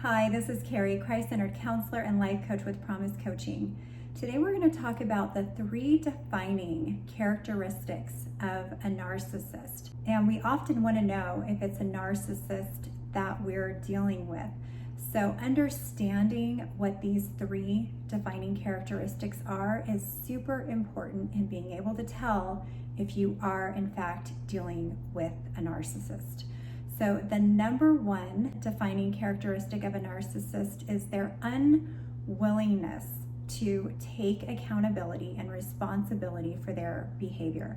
Hi, this is Carrie, Christ-centered counselor and life coach with Promise Coaching. Today we're going to talk about the 3 defining characteristics of a narcissist. And we often want to know if it's a narcissist that we're dealing with. So understanding what these 3 defining characteristics are is super important in being able to tell if you are in fact dealing with a narcissist. So the number 1 defining characteristic of a narcissist is their unwillingness to take accountability and responsibility for their behavior.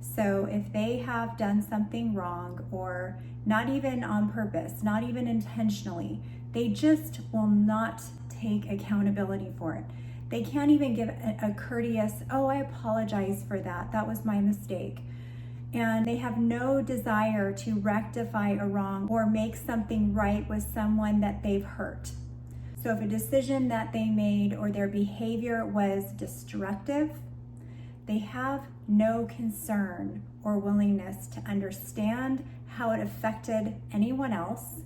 So if they have done something wrong, or not even on purpose, not even intentionally, they just will not take accountability for it. They can't even give a courteous, "Oh, I apologize for that. That was my mistake." And they have no desire to rectify a wrong or make something right with someone that they've hurt. So if a decision that they made or their behavior was destructive, they have no concern or willingness to understand how it affected anyone else,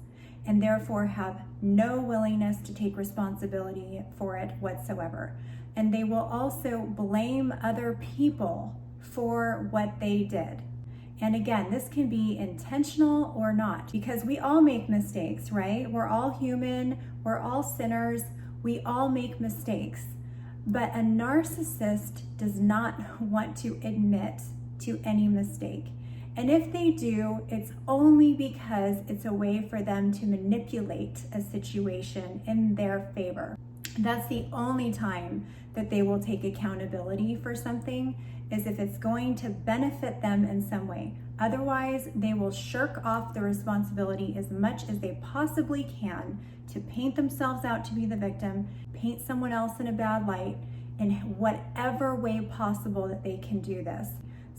and therefore have no willingness to take responsibility for it whatsoever. And they will also blame other people for what they did. And again, this can be intentional or not, because we all make mistakes, right? We're all human, we're all sinners, we all make mistakes. But a narcissist does not want to admit to any mistake. And if they do, it's only because it's a way for them to manipulate a situation in their favor. That's the only time that they will take accountability for something, is if it's going to benefit them in some way. Otherwise, they will shirk off the responsibility as much as they possibly can to paint themselves out to be the victim, paint someone else in a bad light, in whatever way possible that they can do this.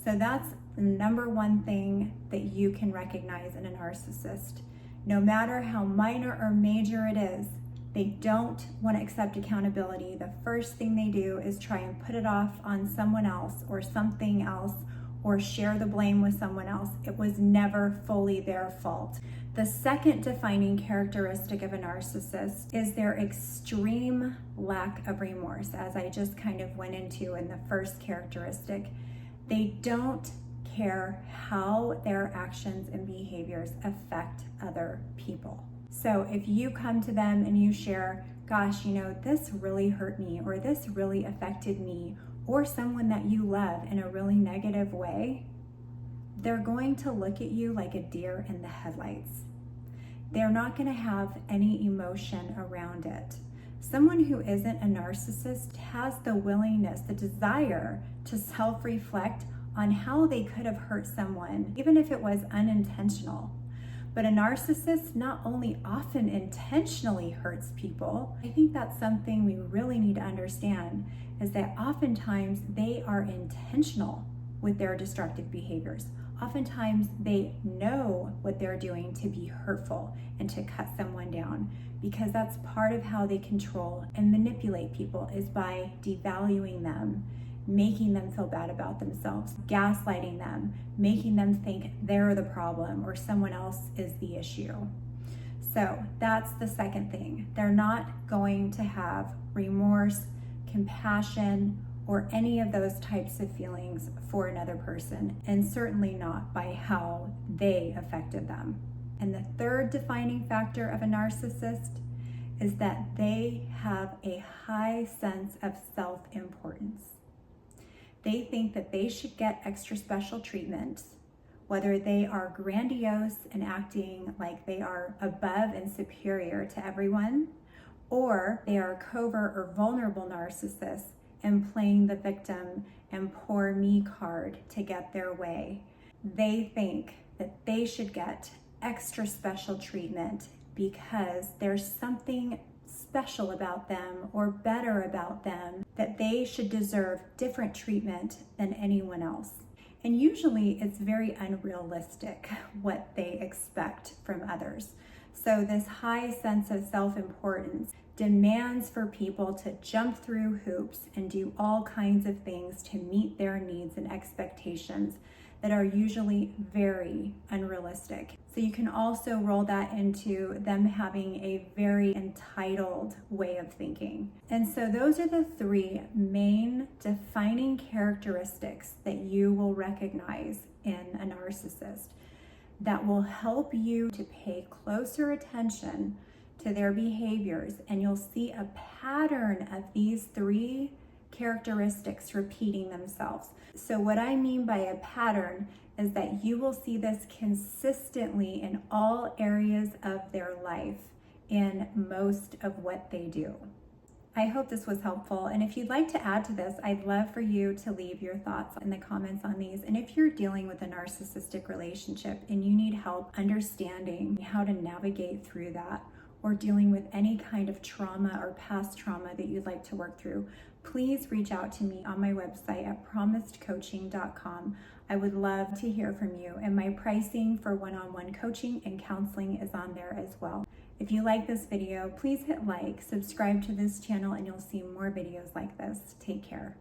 So that's the number 1 thing that you can recognize in a narcissist. No matter how minor or major it is, they don't want to accept accountability. The first thing they do is try and put it off on someone else or something else, or share the blame with someone else. It was never fully their fault. The second defining characteristic of a narcissist is their extreme lack of remorse, as I just kind of went into in the first characteristic. They don't care how their actions and behaviors affect other people. So if you come to them and you share, "Gosh, this really hurt me," or "This really affected me," or someone that you love in a really negative way, they're going to look at you like a deer in the headlights. They're not going to have any emotion around it. Someone who isn't a narcissist has the willingness, the desire to self-reflect on how they could have hurt someone, even if it was unintentional. But a narcissist not only often intentionally hurts people, I think that's something we really need to understand, is that oftentimes they are intentional with their destructive behaviors. Oftentimes they know what they're doing to be hurtful and to cut someone down, because that's part of how they control and manipulate people, is by devaluing them, making them feel bad about themselves, gaslighting them, making them think they're the problem or someone else is the issue. So that's the second thing. They're not going to have remorse, compassion, or any of those types of feelings for another person, and certainly not by how they affected them. And the third defining factor of a narcissist is that they have a high sense of self-importance. They think that they should get extra special treatment, whether they are grandiose and acting like they are above and superior to everyone, or they are a covert or vulnerable narcissist and playing the victim and poor me card to get their way. They think that they should get extra special treatment because there's something special about them or better about them, that they should deserve different treatment than anyone else. And usually it's very unrealistic what they expect from others. So this high sense of self-importance demands for people to jump through hoops and do all kinds of things to meet their needs and expectations that are usually very unrealistic. So you can also roll that into them having a very entitled way of thinking. And so those are the 3 main defining characteristics that you will recognize in a narcissist that will help you to pay closer attention to their behaviors, and you'll see a pattern of these 3 characteristics repeating themselves. So what I mean by a pattern is that you will see this consistently in all areas of their life in most of what they do. I hope this was helpful, and if you'd like to add to this, I'd love for you to leave your thoughts in the comments on these. And if you're dealing with a narcissistic relationship and you need help understanding how to navigate through that, or dealing with any kind of trauma or past trauma that you'd like to work through, please reach out to me on my website at promisedcoaching.com. I would love to hear from you, and my pricing for one-on-one coaching and counseling is on there as well. If you like this video, please hit like, subscribe to this channel, and you'll see more videos like this. Take care.